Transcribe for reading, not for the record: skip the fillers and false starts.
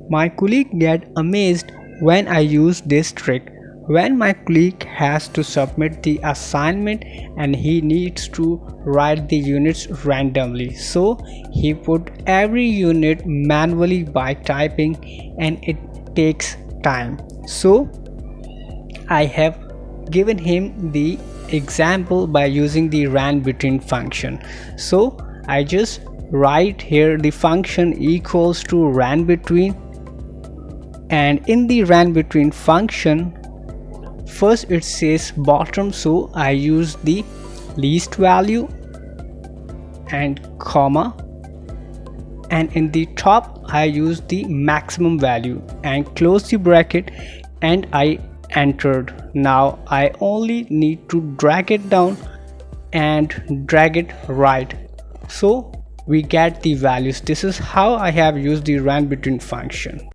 My colleague get amazed when I use this trick. When my colleague has to submit the assignment and he needs to write the units randomly, so he put every unit manually by typing and it takes time. So I have given him the example by using the RANDBETWEEN function. So I just write here the function equals to RANDBETWEEN, and in the RANDBETWEEN function first it says bottom, so I use the least value and comma, and in the top I use the maximum value and close the bracket, and I entered. Now I only need to drag it down and drag it right, so we get the values. This is how I have used the RANDBETWEEN function.